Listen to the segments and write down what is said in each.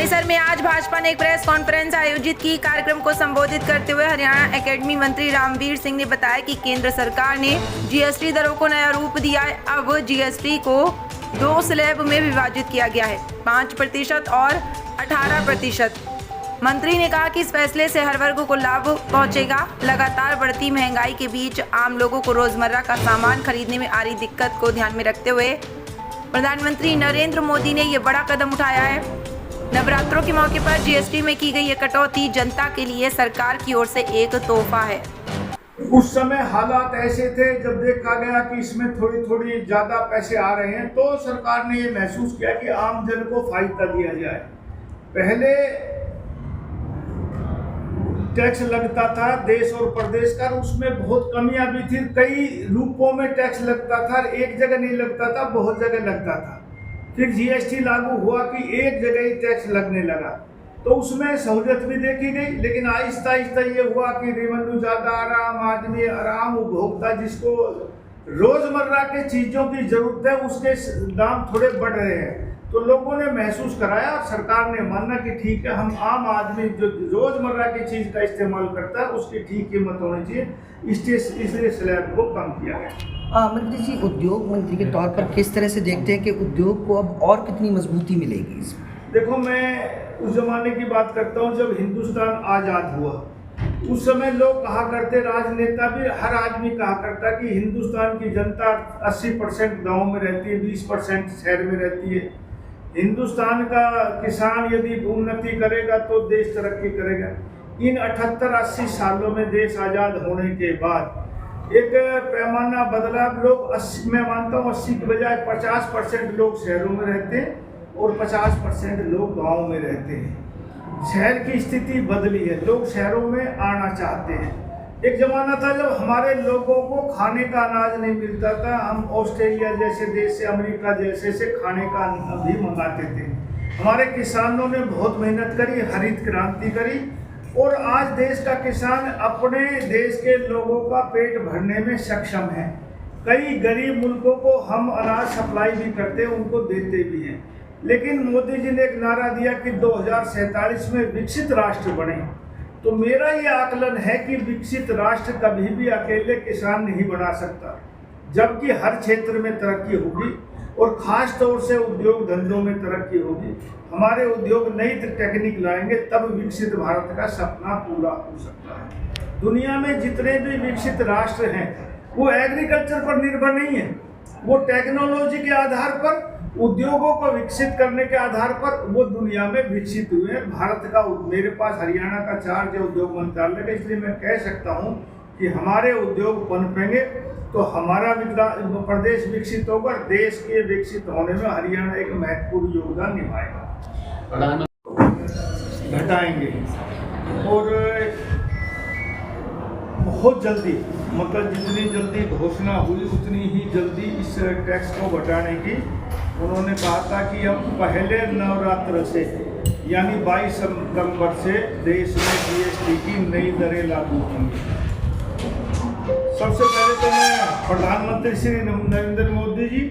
मानेसर में आज भाजपा ने एक प्रेस कॉन्फ्रेंस आयोजित की। कार्यक्रम को संबोधित करते हुए हरियाणा एकेडमी मंत्री रामवीर सिंह ने बताया कि केंद्र सरकार ने जीएसटी दरों को नया रूप दिया है। अब जीएसटी को 2 स्लैब में विभाजित किया गया है, 5% और 18%। मंत्री ने कहा कि इस फैसले से हर वर्ग को लाभ पहुंचेगा। लगातार बढ़ती महंगाई के बीच आम लोगों को रोजमर्रा का सामान खरीदने में आ रही दिक्कत को ध्यान में रखते हुए प्रधानमंत्री नरेंद्र मोदी ने ये बड़ा कदम उठाया है। नवरात्रों के मौके पर जीएसटी में की गई ये कटौती जनता के लिए सरकार की ओर से एक तोहफा है। उस समय हालात ऐसे थे जब देखा गया कि इसमें थोड़ी ज्यादा पैसे आ रहे हैं तो सरकार ने ये महसूस किया कि आम जन को फायदा दिया जाए। पहले टैक्स लगता था देश और प्रदेश का, उसमें बहुत कमियां भी थी। कई रूपों में टैक्स लगता था, एक जगह नहीं लगता था, बहुत जगह लगता था। फिर जीएसटी लागू हुआ कि एक जगह ही टैक्स लगने लगा, तो उसमें सहूलियत भी देखी गई। लेकिन आहिस्ता आहिस्ता ये हुआ कि रेवेन्यू ज़्यादा आ रहा, आम आदमी, आम उपभोक्ता जिसको रोज़मर्रा के चीज़ों की ज़रूरत है उसके दाम थोड़े बढ़ रहे हैं, तो लोगों ने महसूस कराया और सरकार ने माना कि ठीक है, हम आम आदमी जो रोज़मर्रा की चीज़ का इस्तेमाल करता है उसकी ठीक कीमत होनी चाहिए, इसलिए स्लैब को कम किया गया। मंत्री जी, उद्योग मंत्री के तौर पर किस तरह से देखते हैं कि उद्योग को अब और कितनी मजबूती मिलेगी इसमें? देखो, मैं उस जमाने की बात करता हूँ जब हिंदुस्तान आज़ाद हुआ। उस समय लोग कहा करते, राजनेता भी, हर आदमी कहा करता कि हिंदुस्तान की जनता 80% गाँव में रहती है, 20% शहर में रहती है। हिंदुस्तान का किसान यदि उन्नति करेगा तो देश तरक्की करेगा। इन 78-80 सालों में देश आज़ाद होने के बाद एक पैमाना बदला। लोग 80, मैं मानता हूँ 80 के बजाय 50% लोग शहरों में रहते हैं और 50% लोग गाँव में रहते हैं। शहर की स्थिति बदली है, लोग शहरों में आना चाहते हैं। एक ज़माना था जब हमारे लोगों को खाने का अनाज नहीं मिलता था, हम ऑस्ट्रेलिया जैसे देश से, अमेरिका जैसे से खाने का भी मंगाते थे। हमारे किसानों ने बहुत मेहनत करी, हरित क्रांति करी और आज देश का किसान अपने देश के लोगों का पेट भरने में सक्षम है। कई गरीब मुल्कों को हम अनाज सप्लाई भी करते हैं, उनको देते भी हैं। लेकिन मोदी जी ने एक नारा दिया कि 2047 में विकसित राष्ट्र बने। तो मेरा ये आकलन है कि विकसित राष्ट्र कभी भी अकेले किसान नहीं बना सकता, जबकि हर क्षेत्र में तरक्की होगी और ख़ास तौर से उद्योग धंधों में तरक्की होगी। हमारे उद्योग नई टेक्निक लाएंगे तब विकसित भारत का सपना पूरा हो सकता है। दुनिया में जितने भी विकसित राष्ट्र हैं वो एग्रीकल्चर पर निर्भर नहीं है, वो टेक्नोलॉजी के आधार पर, उद्योगों को विकसित करने के आधार पर वो दुनिया में विकसित हुए हैं। भारत का, मेरे पास हरियाणा का चार्ज है उद्योग मंत्रालय का, इसलिए मैं कह सकता हूँ कि हमारे उद्योग पनपेंगे तो हमारा प्रदेश विकसित होगा। देश के विकसित होने में हरियाणा एक महत्वपूर्ण योगदान निभाएगा। घटाएंगे और बहुत जल्दी, मतलब जितनी जल्दी घोषणा हुई उतनी ही जल्दी इस टैक्स को घटाने की उन्होंने कहा था कि हम पहले नवरात्र से यानी 22 सितंबर से देश में जीएसटी की नई दरें लागू होंगी। सबसे पहले तो मैं प्रधानमंत्री श्री नरेंद्र मोदी जी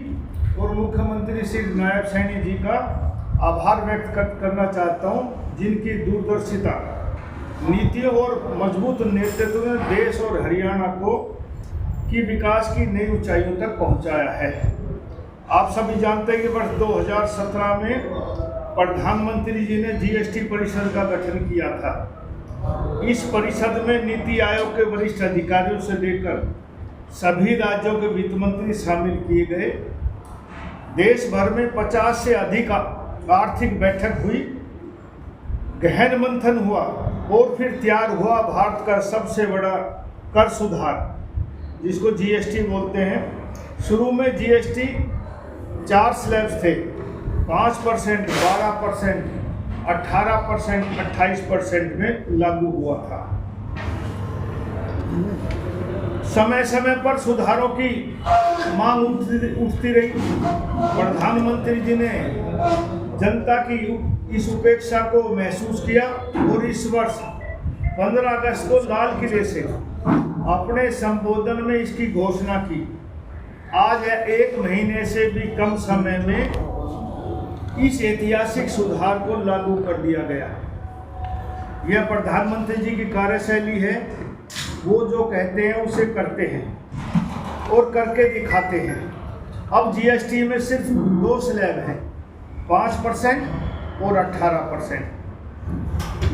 और मुख्यमंत्री श्री नायब सैनी जी का आभार व्यक्त करना चाहता हूं, जिनकी दूरदर्शिता, नीतियों और मजबूत नेतृत्व ने देश और हरियाणा को की विकास की नई ऊंचाइयों तक पहुंचाया है। आप सभी जानते हैं कि वर्ष 2017 में प्रधानमंत्री जी ने जीएसटी परिषद का गठन किया था। इस परिषद में नीति आयोग के वरिष्ठ अधिकारियों से लेकर सभी राज्यों के वित्त मंत्री शामिल किए गए। देश भर में 50 से अधिक आर्थिक बैठक हुई, गहन मंथन हुआ और फिर तैयार हुआ भारत का सबसे बड़ा कर सुधार, जिसको जीएसटी बोलते हैं। शुरू में जीएसटी 4 स्लैब्स थे, 5%, 12%, 18%, 28% में लागू हुआ था। समय समय पर सुधारों की मांग उठती रही। प्रधानमंत्री जी ने जनता की इस उपेक्षा को महसूस किया और इस वर्ष 15 अगस्त को लाल किले से अपने संबोधन में इसकी घोषणा की। आज 1 महीने से भी कम समय में इस ऐतिहासिक सुधार को लागू कर दिया गया। यह प्रधानमंत्री जी की कार्यशैली है, वो जो कहते हैं उसे करते हैं और करके दिखाते हैं। अब जीएसटी में सिर्फ 2 स्लैब हैं, 5% और 18%।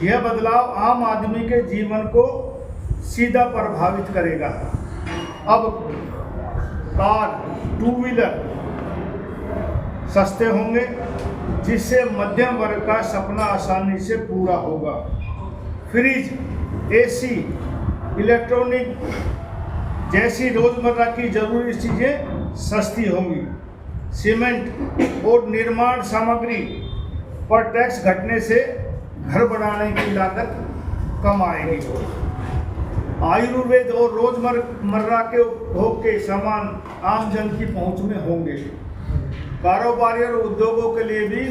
यह बदलाव आम आदमी के जीवन को सीधा प्रभावित करेगा। अब कार, 2 व्हीलर सस्ते होंगे, जिससे मध्यम वर्ग का सपना आसानी से पूरा होगा। फ्रिज, एसी, इलेक्ट्रॉनिक जैसी रोजमर्रा की जरूरी चीजें सस्ती होंगी। सीमेंट और निर्माण सामग्री पर टैक्स घटने से घर बनाने की लागत कम आएगी। आयुर्वेद और रोजमर्रा के उपभोग के सामान आम जन की पहुंच में होंगे। कारोबारी और उद्योगों के लिए भी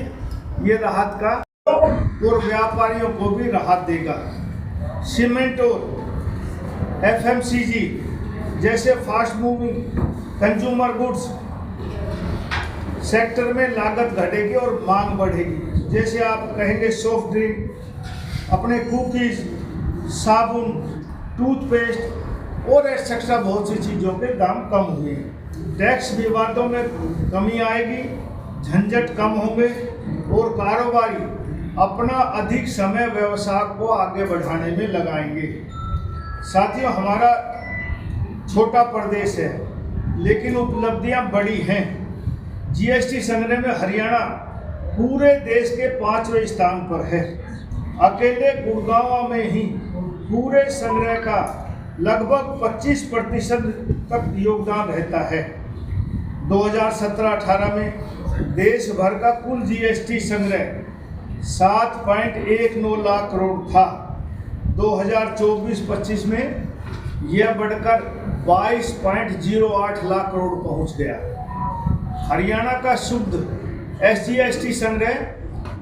ये राहत का और व्यापारियों को भी राहत देगा। सीमेंट और एफएमसीजी जैसे fast moving consumer goods sector में लागत घटेगी और मांग बढ़ेगी। जैसे आप कहेंगे सॉफ्ट ड्रिंक, अपने कुकीज, साबुन, टूथपेस्ट और एक्सेट्रा बहुत सी चीज़ों के दाम कम हुए। टैक्स विवादों में कमी आएगी, झंझट कम होंगे और कारोबारी अपना अधिक समय व्यवसाय को आगे बढ़ाने में लगाएंगे। साथियों, हमारा छोटा प्रदेश है लेकिन उपलब्धियां बड़ी हैं। जीएसटी संग्रह में हरियाणा पूरे देश के 5वें स्थान पर है। अकेले गुड़गांव में ही पूरे संग्रह का लगभग 25% तक योगदान रहता है। 2017-18 में देश भर का कुल जीएसटी संग्रह 7.19 लाख करोड़ था। 2024-25 में यह बढ़कर 22.08 लाख करोड़ पहुंच गया। हरियाणा का शुद्ध एसजीएसटी संग्रह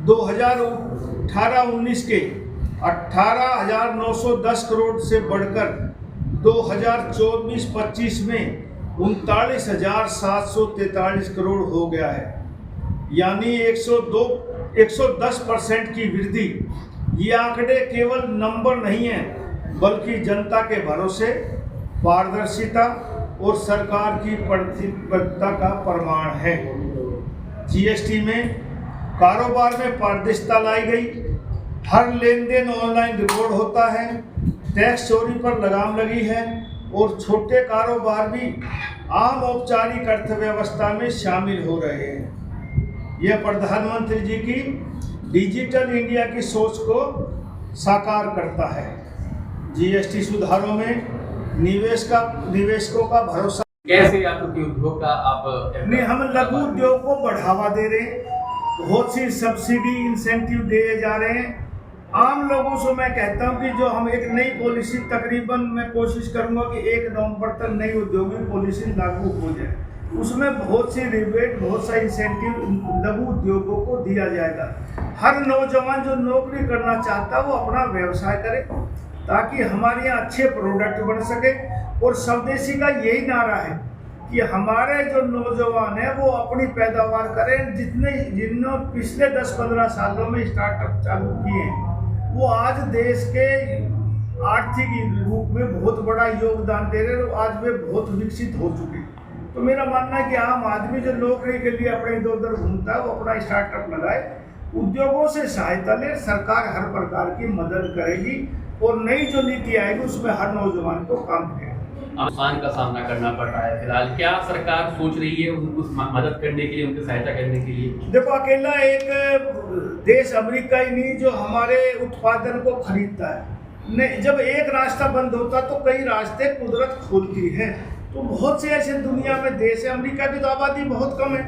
2018-19 के 18,910 करोड़ से बढ़कर 2024-25 में 39,743 करोड़ हो गया है, यानी 110% की वृद्धि। ये आंकड़े केवल नंबर नहीं है बल्कि जनता के भरोसे, पारदर्शिता और सरकार की प्रतिबद्धता का प्रमाण है। जीएसटी में कारोबार में पारदर्शिता लाई गई। हर लेन देन ऑनलाइन रिकॉर्ड होता है। टैक्स चोरी पर लगाम लगी है और छोटे कारोबार भी आम औपचारिक अर्थव्यवस्था में शामिल हो रहे हैं। यह प्रधानमंत्री जी की डिजिटल इंडिया की सोच को साकार करता है। जीएसटी सुधारों में निवेशकों का भरोसा। कैसे आपके उद्योग का आप नहीं, हम लघु उद्योग को बढ़ावा दे रहे हैं। बहुत सी सब्सिडी इंसेंटिव दिए जा रहे हैं। आम लोगों से मैं कहता हूं कि जो हम एक नई पॉलिसी, तकरीबन मैं कोशिश करूंगा कि 1 नवंबर तक नई औद्योगिक पॉलिसी लागू हो जाए। उसमें बहुत सी रिबेट, बहुत सा इंसेंटिव लघु उद्योगों को दिया जाएगा। हर नौजवान जो नौकरी करना चाहता है वो अपना व्यवसाय करे ताकि हमारे यहाँ अच्छे प्रोडक्ट बन सके। और स्वदेशी का यही नारा है कि हमारे जो नौजवान हैं वो अपनी पैदावार करें। जिन्होंने पिछले 10-15 सालों में स्टार्टअप चालू किए हैं वो आज देश के आर्थिक रूप में बहुत बड़ा योगदान दे रहे हैं। आज वे बहुत विकसित हो चुके हैं। तो मेरा मानना है कि आम आदमी जो नौकरी के लिए अपने इधर उधर घूमता है वो अपना स्टार्टअप लगाए, उद्योगों से सहायता ले। सरकार हर प्रकार की मदद करेगी और नई जो नीति आएगी उसमें हर नौजवान को काम करेगा। नुकसान का सामना करना पड़ रहा है फिलहाल, क्या सरकार सोच रही है उनको मदद करने के लिए, उनकी सहायता करने के लिए? देखो, अकेला एक देश अमेरिका ही नहीं जो हमारे उत्पादन को खरीदता है। नहीं, जब एक रास्ता बंद होता तो कई रास्ते कुदरत खोलती है। तो बहुत से ऐसे दुनिया में देश है। अमेरिका की तो आबादी बहुत कम है।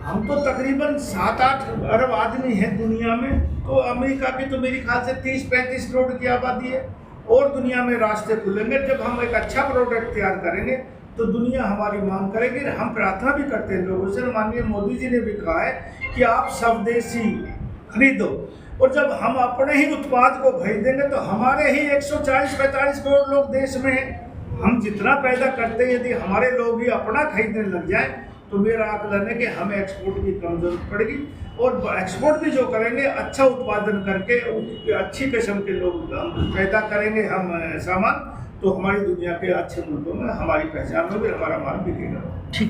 हम तो तकरीबन 7-8 अरब आदमी हैं दुनिया में। तो अमेरिका की तो मेरे ख्याल से 30-35 करोड़ की आबादी है। और दुनिया में रास्ते खुलेंगे। जब हम एक अच्छा प्रोडक्ट तैयार करेंगे तो दुनिया हमारी मांग करेगी। हम प्रार्थना भी करते हैं लोगों से। माननीय मोदी जी ने भी कहा है कि आप स्वदेशी खरीदो। और जब हम अपने ही उत्पाद को भेज देंगे तो हमारे ही 140-45 करोड़ लोग देश में हैं। हम जितना पैदा करते हैं यदि हमारे लोग ही अपना खरीदने लग जाएं तो मेरा आकलन है कि हमें एक्सपोर्ट की कम जरूरत पड़ेगी। और एक्सपोर्ट भी जो करेंगे अच्छा उत्पादन करके अच्छी किस्म के लोग हम पैदा करेंगे हम सामान, तो हमारी दुनिया के अच्छे मुल्कों में हमारी पहचान होगी, हमारा माल बिकेगा। ठीक।